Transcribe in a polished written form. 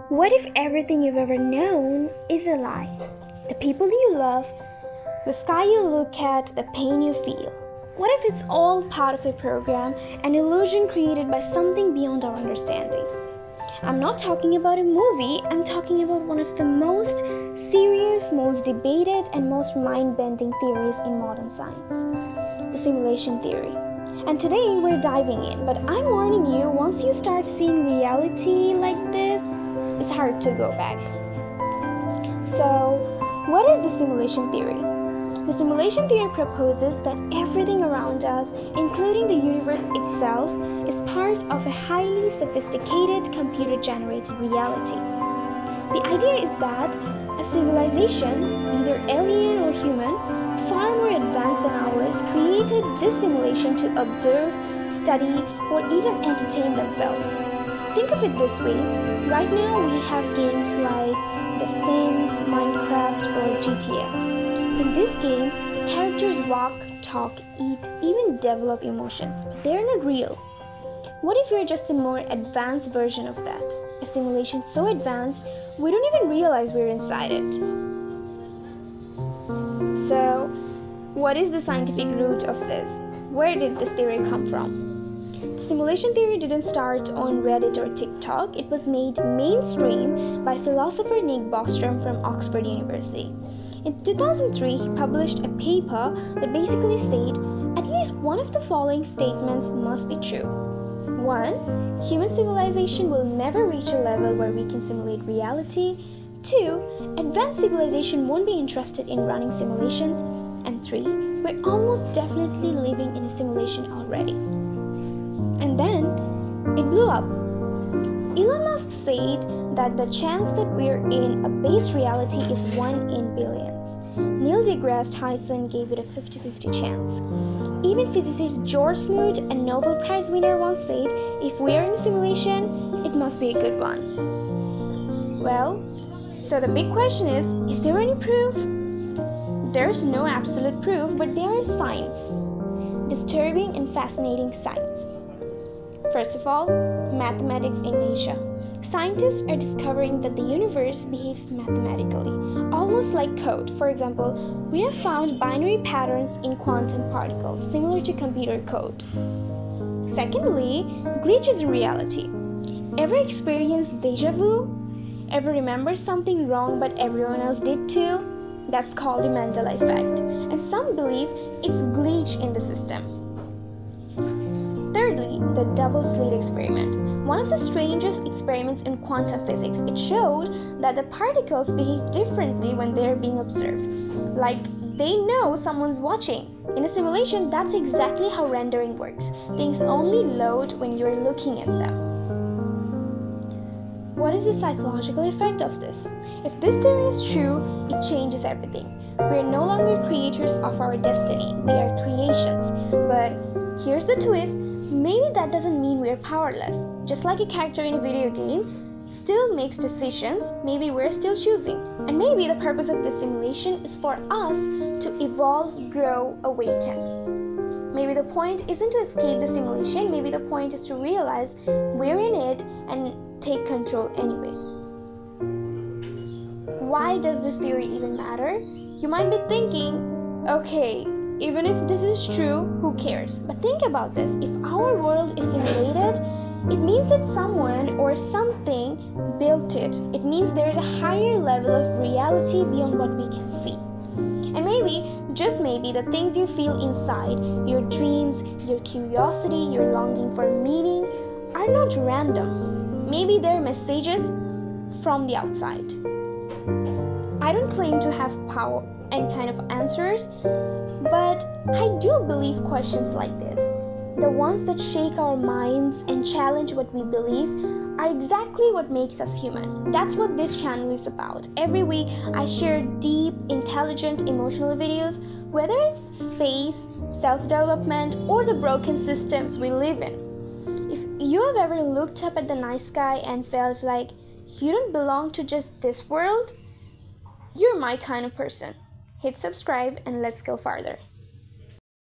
What if everything you've ever known is a lie? The people you love, the sky you look at, the pain you feel. What if it's all part of a program, an illusion created by something beyond our understanding? I'm not talking about a movie, I'm talking about one of the most serious, most debated, and most mind-bending theories in modern science, the simulation theory. And today we're diving in, but I'm warning you, once you start seeing reality like this, it's hard to go back. So, what is the simulation theory? The simulation theory proposes that everything around us, including the universe itself, is part of a highly sophisticated computer-generated reality. The idea is that a civilization, either alien or human, far more advanced than ours, created this simulation to observe, study, or even entertain themselves. Think of it this way. Right now we have games like The Sims, Minecraft, or GTA. In these games, characters walk, talk, eat, even develop emotions, but they're not real. What if we're just a more advanced version of that? A simulation so advanced, we don't even realize we're inside it. So, what is the scientific root of this? Where did this theory come from? The simulation theory didn't start on Reddit or TikTok. It was made mainstream by philosopher Nick Bostrom from Oxford University. In 2003, he published a paper that basically said at least one of the following statements must be true. 1. Human civilization will never reach a level where we can simulate reality. 2. Advanced civilization won't be interested in running simulations. And 3. We're almost definitely living in a simulation already. And then it blew up. Elon Musk said that the chance that we're in a base reality is 1 in billions. Neil deGrasse Tyson gave it a 50-50 chance. Even physicist George Smoot, a Nobel Prize winner, once said, if we're in a simulation, it must be a good one. Well, so the big question is there any proof? There's no absolute proof, but there is signs. Disturbing and fascinating signs. First of all, mathematics in nature. Scientists are discovering that the universe behaves mathematically, almost like code. For example, we have found binary patterns in quantum particles, similar to computer code. Secondly, glitches in reality. Ever experienced deja vu? Ever remember something wrong but everyone else did too? That's called the Mandela effect, and some believe it's glitch in the system. Thirdly, the double slit experiment. One of the strangest experiments in quantum physics. It showed that the particles behave differently when they're being observed. Like they know someone's watching. In a simulation, that's exactly how rendering works. Things only load when you're looking at them. What is the psychological effect of this? If this theory is true, it changes everything. We're no longer creators of our destiny. We are creations. But here's the twist. Maybe that doesn't mean we're powerless. Just like a character in a video game still makes decisions, maybe we're still choosing. And maybe the purpose of this simulation is for us to evolve, grow, awaken. Maybe the point isn't to escape the simulation, maybe the point is to realize we're in it and take control anyway. Why does this theory even matter? You might be thinking, okay, even if this is true, who cares? But think about this. If our world is simulated, it means that someone or something built it. It means there is a higher level of reality beyond what we can see. And maybe, just maybe, the things you feel inside, your dreams, your curiosity, your longing for meaning, are not random. Maybe they're messages from the outside. I don't claim to have power and kind of answers, but I do believe questions like this, the ones that shake our minds and challenge what we believe, are exactly what makes us human. That's what this channel is about. Every week I share deep, intelligent, emotional videos, whether it's space, self-development, or the broken systems we live in. If you have ever looked up at the night sky and felt like you don't belong to just this world, you're my kind of person. Hit subscribe and let's go farther.